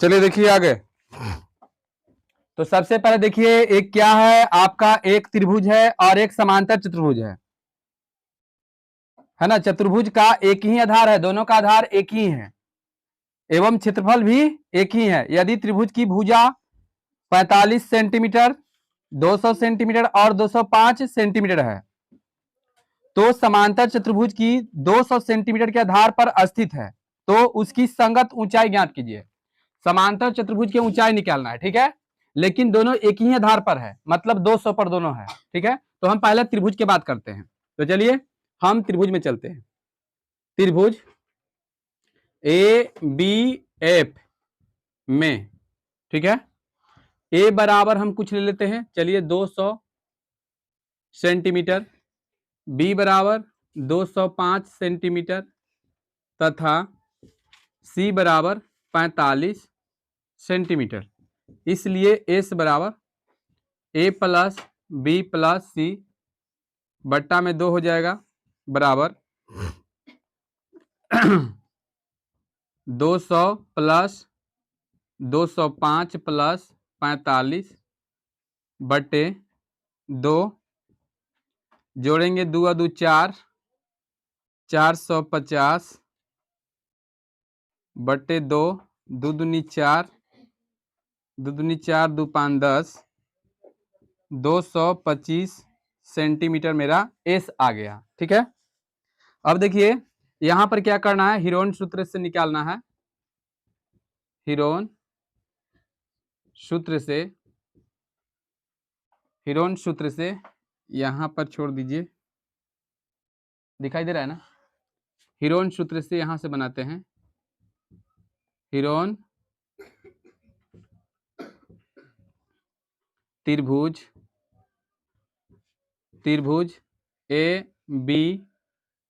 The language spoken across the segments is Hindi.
चलिए देखिए आगे। तो सबसे पहले देखिए एक क्या है आपका, एक त्रिभुज है और एक समांतर चतुर्भुज है ना। चतुर्भुज का एक ही आधार है, दोनों का आधार एक ही है एवं क्षेत्रफल भी एक ही है। यदि त्रिभुज की भुजा 45 सेंटीमीटर, 200 सेंटीमीटर और 205 सेंटीमीटर है तो समांतर चतुर्भुज की 200 सेंटीमीटर के आधार पर स्थित है, तो उसकी संगत ऊंचाई ज्ञात कीजिए। समांतर चतुर्भुज की ऊंचाई निकालना है, ठीक है, लेकिन दोनों एक ही आधार पर है, मतलब 200 पर दोनों है, ठीक है। तो हम पहले त्रिभुज की बात करते हैं। तो चलिए हम त्रिभुज में चलते हैं। त्रिभुज ए बी एफ में, ठीक है, ए बराबर हम कुछ ले लेते हैं, चलिए 200 सेंटीमीटर, बी बराबर 205 सेंटीमीटर तथा सी बराबर 45 सेंटीमीटर। इसलिए एस बराबर ए प्लस बी प्लस सी बट्टा में 2 हो जाएगा, बराबर 200 प्लस 205 प्लस 45 बटे 2, जोड़ेंगे 2 2 4, 450 बटे 2, 2 दूनी 4, 2 दूनी 4, 2 5 10, 225 सेंटीमीटर मेरा एस आ गया, ठीक है। अब देखिए यहां पर क्या करना है, हीरोन सूत्र से निकालना है। हीरोन सूत्र से, हीरोन सूत्र से यहां पर छोड़ दीजिए, दिखाई दे रहा है ना। हीरोन सूत्र से यहां से बनाते हैं। हीरोन त्रिभुज, त्रिभुज ए बी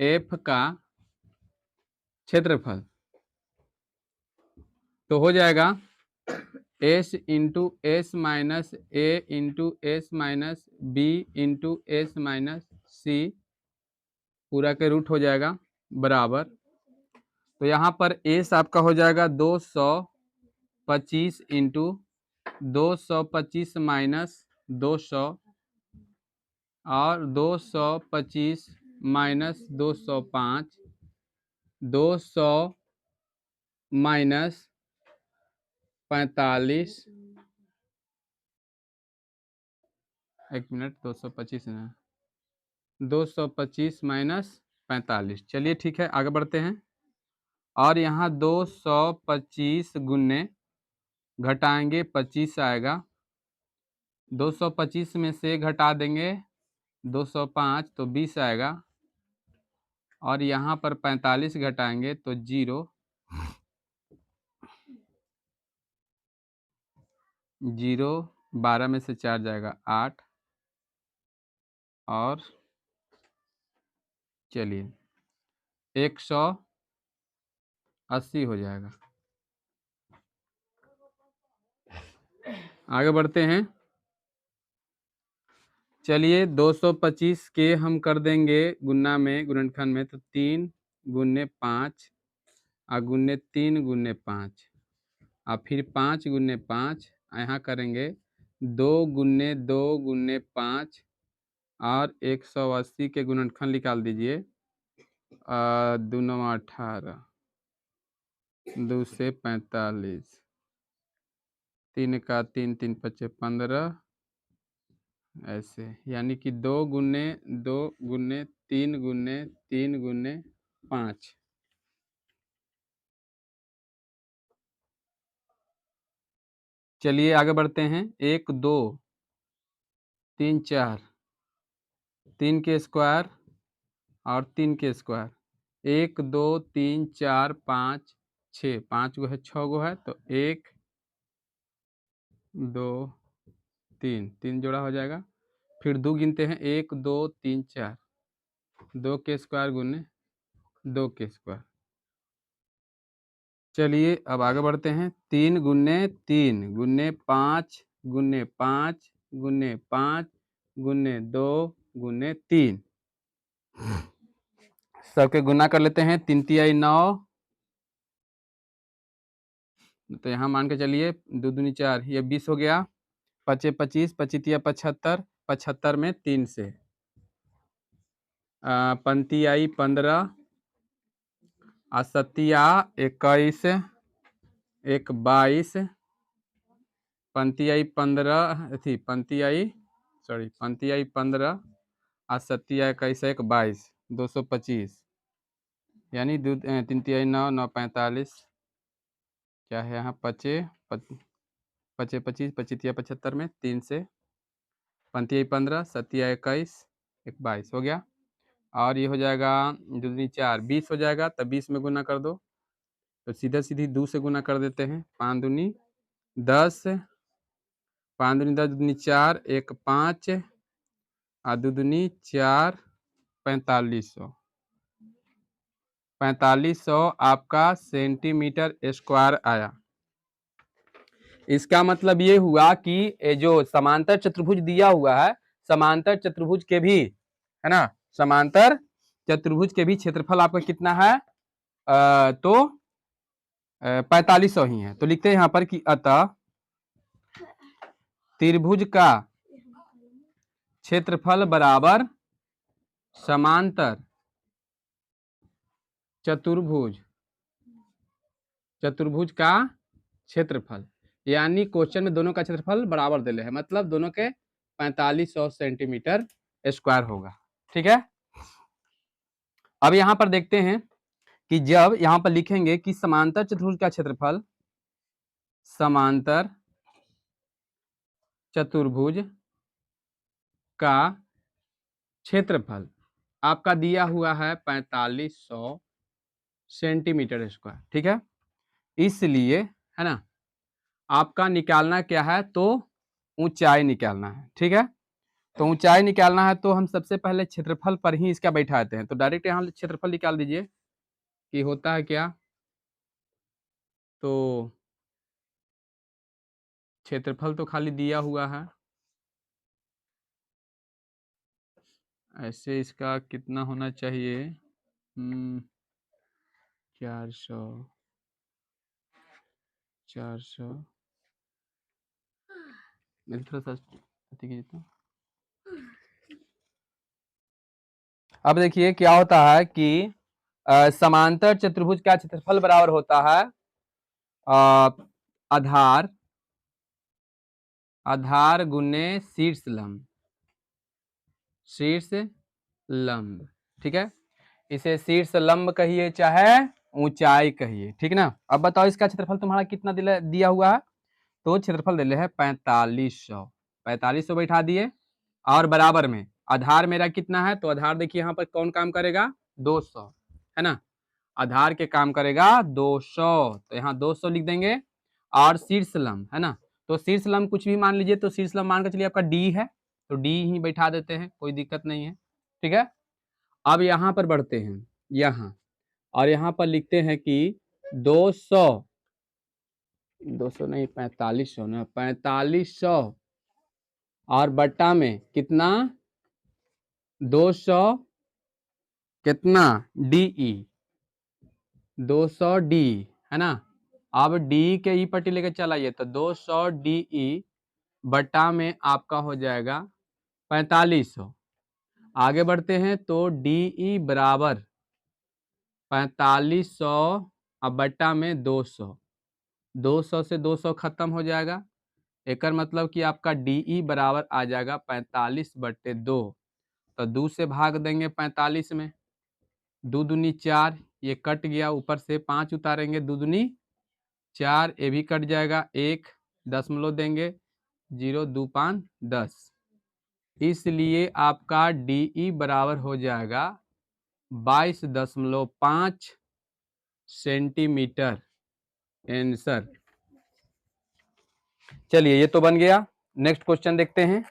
एफ का क्षेत्रफल तो हो जाएगा S into S minus A into S minus B into S minus C पूरा के रूट हो जाएगा, बराबर। तो यहाँ पर एस आपका हो जाएगा 225 इंटू 225 माइनस 200 और 225 माइनस 205, 200 माइनस 45, एक मिनट, 225 ना, 225 माइनस 45। चलिए ठीक है आगे बढ़ते हैं। और यहाँ 225 गुने घटाएंगे 25 आएगा, 225 में से घटा देंगे 205 तो 20 आएगा, और यहाँ पर 45 घटाएंगे तो 0, 0 12 में से 4 जाएगा 8, और चलिए 180 हो जाएगा। आगे बढ़ते हैं। चलिए 225 के हम कर देंगे गुना में, गुणनखंड में, तो 3 गुने 5 और गुने 3 गुने 5 और फिर 5 गुने 5, यहाँ करेंगे 2 गुने 2 गुने 5 और 180 के गुणनखंड निकाल दीजिए। 2 9 18, 2 से 45, 3 का 3, 3 5 15, ऐसे, यानी कि 2 गुने 2 गुने 3 गुने 3 गुने 5। चलिए आगे बढ़ते हैं। 1 2 3 4, 3 के स्क्वायर और 3 के स्क्वायर, 1 2 3 4 5 6, 5 गो है, 6 गो है, तो 1 2 3, 3 जोड़ा हो जाएगा। फिर 2 गिनते हैं, 1 2 3 4, 2 के स्क्वायर गुने 2 के स्क्वायर। चलिए अब आगे बढ़ते हैं। 3 गुने 3 गुने 5 गुने 5 गुने 5 गुने 2 गुने 3, सबके गुना कर लेते हैं। 3 तियाई 9, तो यहाँ मान के चलिए 2 दूनी 4, ये 20 हो गया, 5 25, 25 75, 75 में 3 से 5 आई 15, 7 21, 1 22, 5 आई 15 थी, 5 आई 15, 7 21, 1 22, 225, यानी 3 तिहाई 9, 9 45, क्या है यहाँ 25, 25, 75 में 3 से 5 15, 7 21, 1 22 हो गया। और ये हो जाएगा 2 दूनी 4, 20 हो जाएगा, तब 20 में गुना कर दो, तो सीधा सीधी 2 से गुना कर देते हैं। 5 दूनी 10, 5 दूनी 10, 2 दूनी 4, 1 5, 2 दूनी 4, 4500, 4500 आपका सेंटीमीटर स्क्वायर आया। इसका मतलब ये हुआ कि ये जो समांतर चतुर्भुज दिया हुआ है, समांतर चतुर्भुज के भी, है ना, समांतर चतुर्भुज के भी क्षेत्रफल आपका कितना है, तो 4500 ही है। तो लिखते हैं यहाँ पर कि अतः त्रिभुज का क्षेत्रफल बराबर समांतर चतुर्भुज का क्षेत्रफल, यानी क्वेश्चन में दोनों का क्षेत्रफल बराबर दिले है, मतलब दोनों के 4500 सेंटीमीटर स्क्वायर होगा। ठीक है, अब यहां पर देखते हैं कि जब यहां पर लिखेंगे कि समांतर चतुर्भुज का क्षेत्रफल, समांतर चतुर्भुज का क्षेत्रफल आपका दिया हुआ है 4500 सेंटीमीटर स्क्वायर। ठीक है, इसलिए है ना, आपका निकालना क्या है, तो ऊंचाई निकालना है। ठीक है, तो ऊंचाई निकालना है, तो हम सबसे पहले क्षेत्रफल पर ही इसका बैठाते हैं। तो डायरेक्ट यहाँ क्षेत्रफल निकाल दीजिए कि होता है क्या, तो क्षेत्रफल तो खाली दिया हुआ है, ऐसे इसका कितना होना चाहिए, 400, थोड़ा सा तो अब देखिए क्या होता है कि समांतर चतुर्भुज का क्षेत्रफल बराबर होता है आधार गुने शीर्ष लंब। ठीक है, इसे शीर्ष लंब कहिए चाहे ऊंचाई कहिए। ठीक ना, अब बताओ इसका क्षेत्रफल तुम्हारा कितना दिया हुआ है, तो क्षेत्रफल दिले है 4500 बैठा दिए, और बराबर में आधार मेरा कितना है, तो आधार देखिए यहाँ पर कौन काम करेगा, 200, है ना, आधार के काम करेगा 200, तो यहाँ 200 लिख देंगे। और शीर्ष लंब है ना, तो शीर्ष लंब कुछ भी मान लीजिए, तो शीर्ष लंब मान के चलिए आपका डी है, तो डी ही बैठा देते हैं, कोई दिक्कत नहीं है। ठीक है, अब यहाँ पर बढ़ते हैं, यहाँ और यहाँ पर लिखते हैं कि 200 नहीं 4500 ना, 4500 और बट्टा में कितना 200 कितना DE 200 D है ना। अब D के ई पट्टी लेकर चलाइए तो 200 DE बट्टा में आपका हो जाएगा 4500। आगे बढ़ते हैं तो DE बराबर 4500 अब बट्टा में 200, 200 से 200 खत्म हो जाएगा। एक मतलब कि आपका DE बराबर आ जाएगा 45/2, तो 2 से भाग देंगे 45 में, 2 दूनी 4, ये कट गया, ऊपर से 5 उतारेंगे, 2 दूनी 4, ये भी कट जाएगा, 1 दशमलव देंगे, 0 2 5 10, इसलिए आपका DE बराबर हो जाएगा 22.5 सेंटीमीटर आंसर। चलिए ये तो बन गया। नेक्स्ट क्वेश्चन देखते हैं।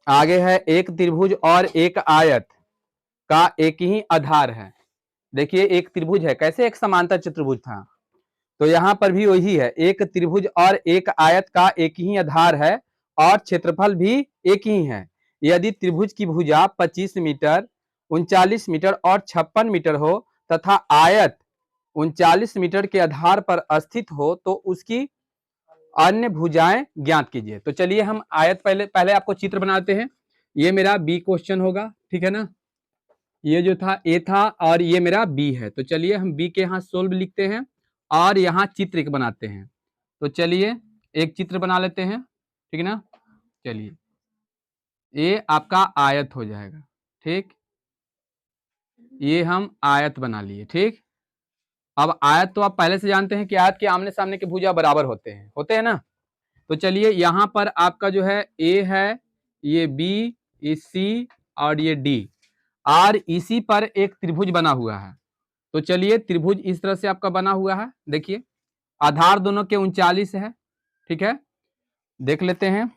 आगे है एक त्रिभुज और एक आयत का एक ही आधार है। देखिए एक त्रिभुज है, कैसे एक समांतर चतुर्भुज था, तो यहां पर भी वही है, एक त्रिभुज और एक आयत का एक ही आधार है और क्षेत्रफल भी एक ही है। यदि त्रिभुज की भुजा 25 मीटर, 39 मीटर और 56 मीटर हो तथा आयत 39 मीटर के आधार पर स्थित हो तो उसकी अन्य भुजाएं ज्ञात कीजिए। तो चलिए हम आयत पहले आपको चित्र बनाते हैं। ये मेरा बी क्वेश्चन होगा, ठीक है ना। ये जो था ए था और ये मेरा बी है। तो चलिए हम बी के यहाँ सोल्व लिखते हैं और यहाँ चित्र एक बनाते हैं। तो चलिए एक चित्र बना लेते हैं, ठीक है ना। चलिए ये आपका आयत हो जाएगा, ठीक। ये हम आयत बना लिए, ठीक। अब आयत तो आप पहले से जानते हैं कि आयत के आमने सामने के भुजा बराबर होते हैं ना। तो चलिए यहाँ पर आपका जो है ए है, ये बी, ये सी और ये डी, और इसी पर एक त्रिभुज बना हुआ है। तो चलिए त्रिभुज इस तरह से आपका बना हुआ है, देखिए आधार दोनों के 39 है, ठीक है। देख लेते हैं,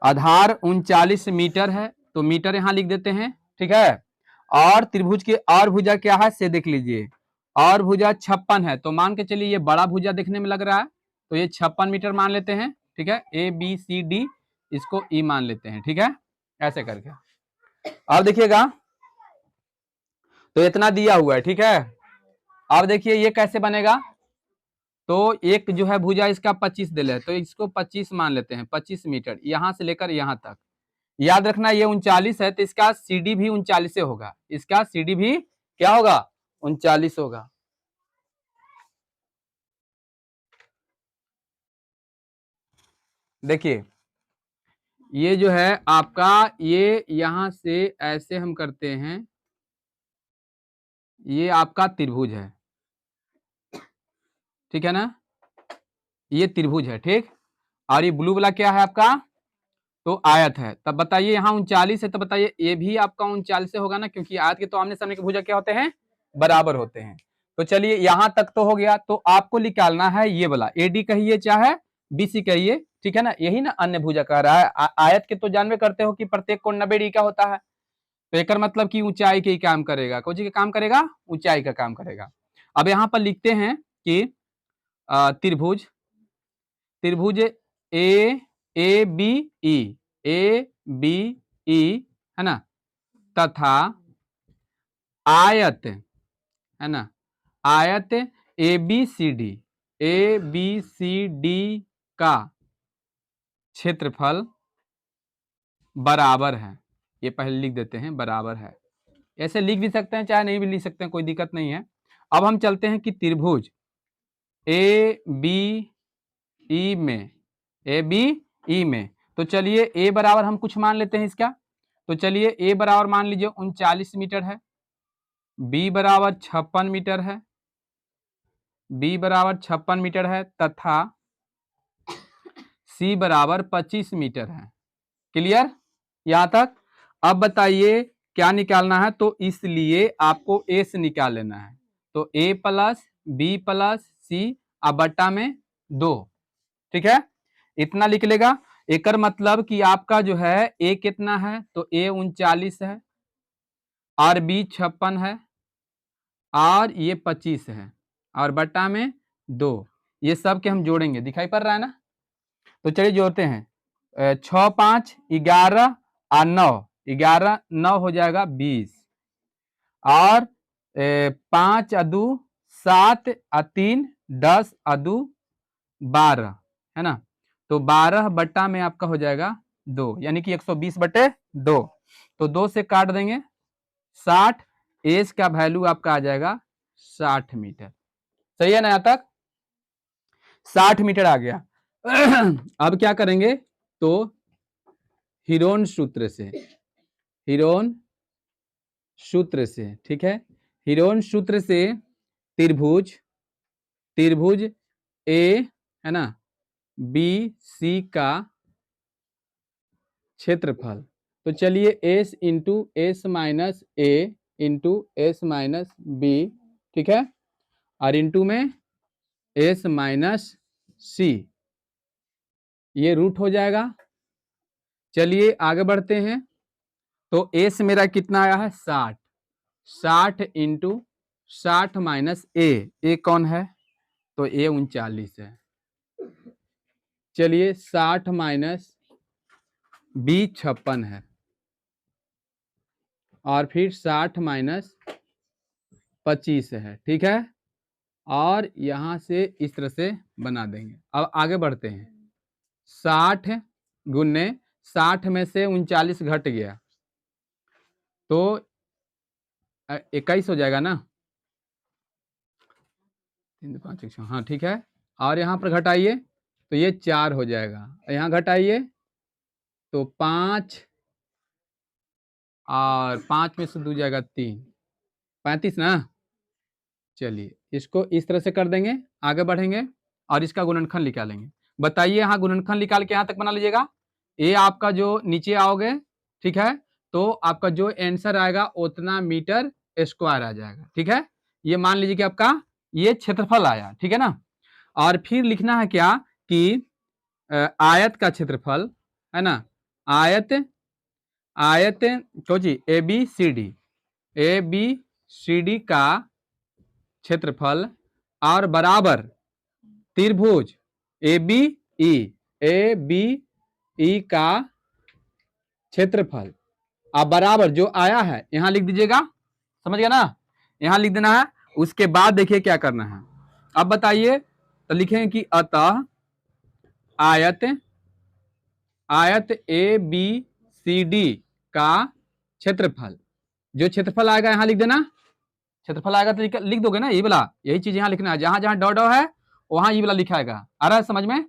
आधार 39 मीटर है, तो मीटर यहां लिख देते हैं, ठीक है। और त्रिभुज की और भुजा क्या है से देख लीजिए, और भुजा 56 है। तो मान के चलिए ये बड़ा भुजा देखने में लग रहा है, तो ये 56 मीटर मान लेते हैं, ठीक है। ए बी सी डी इसको ई मान लेते हैं, ठीक है, ऐसे करके। अब देखिएगा, तो इतना दिया हुआ है, ठीक है। अब देखिए ये कैसे बनेगा, तो एक जो है भुजा इसका 25 दे ले, तो इसको 25 मान लेते हैं, 25 मीटर यहां से लेकर यहां तक। याद रखना ये 39 है, तो इसका सीडी भी 39 से होगा, इसका सीडी भी क्या होगा, 39 होगा। देखिए ये जो है आपका, ये यहां से ऐसे हम करते हैं, ये आपका त्रिभुज है, ठीक है ना, ये त्रिभुज है, ठीक। और ये ब्लू वाला क्या है आपका, तो आयत है। तब बताइए यहाँ 39 है, तो बताइए ये भी आपका 39 से होगा ना, क्योंकि आयत के तो आमने सामने के भुजा क्या होते हैं, बराबर होते हैं। तो चलिए यहां तक तो हो गया। तो आपको निकालना है ये वाला, एडी कहिए चाहे बीसी कहिए, ठीक है ना, यही ना अन्य भुजा कह रहा है। आयत के तो जानवे करते हो कि प्रत्येक कोण 90 डिग्री का होता है, तो एक मतलब कि ऊंचाई के ही काम करेगा, कौन का काम करेगा, ऊंचाई का काम करेगा। अब यहाँ पर लिखते हैं कि त्रिभुज, त्रिभुज A B E, A B E है ना, तथा आयत है ना, आयत ए बी सी डी का क्षेत्रफल बराबर है। ये पहले लिख देते हैं, बराबर है। ऐसे लिख भी सकते हैं चाहे नहीं भी लिख सकते हैं, कोई दिक्कत नहीं है। अब हम चलते हैं कि त्रिभुज ए बी ई में, ए बी ई में, तो चलिए ए बराबर हम कुछ मान लेते हैं इसका। तो चलिए ए बराबर मान लीजिए 39 मीटर है, बी बराबर 56 मीटर है, बी बराबर 56 मीटर है, तथा सी बराबर 25 मीटर है। क्लियर यहां तक। अब बताइए क्या निकालना है, तो इसलिए आपको ए से निकाल लेना है। तो ए प्लस बी प्लस सी अब बट्टा में 2, ठीक है, इतना लिख लेगा। एक मतलब कि आपका जो है ए कितना है, तो ए 39 है और बी 56 है और ये 25 है और बट्टा में 2, ये सब के हम जोड़ेंगे, दिखाई पड़ रहा है ना। तो चलिए जोड़ते हैं, 6 5 11 और 9, 11 9 हो जाएगा 20, और 5 अदू 7 और 3 10 अदू 12 है ना। तो 12 बट्टा में आपका हो जाएगा 2, यानी कि 120/2। तो 2 से काट देंगे 60, एज का वैल्यू आपका आ जाएगा 60 मीटर। सही है ना, यहां तक 60 मीटर आ गया। अब क्या करेंगे, तो हीरोन सूत्र से, हीरोन सूत्र से, ठीक है, हीरोन सूत्र से त्रिभुज, त्रिभुज ए है ना बी सी का क्षेत्रफल, तो चलिए S into S minus A into S minus B, ठीक है, और इंटू में एस माइनस सी, ये रूट हो जाएगा। चलिए आगे बढ़ते हैं। तो एस मेरा कितना आया है 60, 60 इंटू 60 माइनस ए कौन है, तो ए 39 है। चलिए 60 माइनस बी 56 है, और फिर 60 माइनस 25 है, ठीक है। और यहां से इस तरह से बना देंगे। अब आगे बढ़ते हैं। 60 गुने 60 में से 39 घट गया तो 21 हो जाएगा ना। 3 5 1 हाँ ठीक है। और यहाँ पर घटाइए तो ये 4 हो जाएगा। यहाँ घटाइए तो 5 और 5 में से 2 जाएगा 3, 35 ना। चलिए इसको इस तरह से कर देंगे, आगे बढ़ेंगे और इसका गुणनखंड निकालेंगे। बताइए यहाँ गुणनखंड निकाल के यहाँ तक बना लीजिएगा। ये आपका जो नीचे आओगे, ठीक है, तो आपका जो आंसर आएगा उतना मीटर स्क्वायर आ जाएगा, ठीक है। ये मान लीजिए कि आपका ये क्षेत्रफल आया, ठीक है ना। और फिर लिखना है क्या कि आयत का क्षेत्रफल है ना, आयत आयत तो जी ए बी सी डी का क्षेत्रफल और बराबर त्रिभुज ए बी ई का क्षेत्रफल अब बराबर जो आया है यहां लिख दीजिएगा, समझ गया ना। यहां लिख देना है। उसके बाद देखिए क्या करना है। अब बताइए तो लिखेंगे कि अतः आयत ए बी सी डी का क्षेत्रफल, जो क्षेत्रफल आएगा यहां लिख देना। क्षेत्रफल आएगा तो लिख दोगे ना, ये वाला, यही चीज यहाँ लिखना है। जहां जहां डॉट है वहां ये वाला लिखाएगा। आ रहा है समझ में?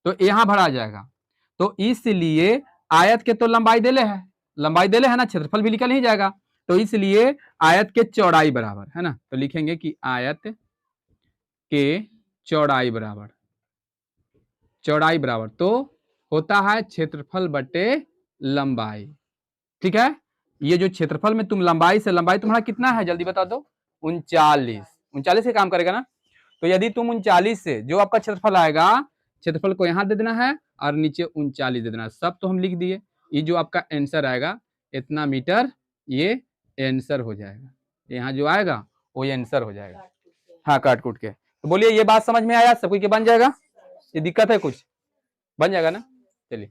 तो यहाँ भरा जाएगा। तो इसलिए आयत के तो लंबाई देले है, लंबाई देले है ना, क्षेत्रफल भी निकल ही जाएगा। तो इसलिए आयत के चौड़ाई बराबर है ना, तो लिखेंगे कि आयत के चौड़ाई बराबर तो होता है क्षेत्रफल बटे लंबाई, ठीक है। ये जो क्षेत्रफल में तुम लंबाई से, लंबाई तुम्हारा कितना है जल्दी बता दो, 39 से काम करेगा ना। तो यदि तुम 39 से जो आपका क्षेत्रफल आएगा, क्षेत्रफल को यहाँ दे देना है और नीचे 39 दे देना है। सब तो हम लिख दिए। ये जो आपका आंसर आएगा इतना मीटर, ये आंसर हो जाएगा। यहाँ जो आएगा वो ये आंसर हो जाएगा। हाँ काट कूट के। तो बोलिए ये बात समझ में आया सबको कि बन जाएगा? ये दिक्कत है कुछ? बन जाएगा ना। चलिए।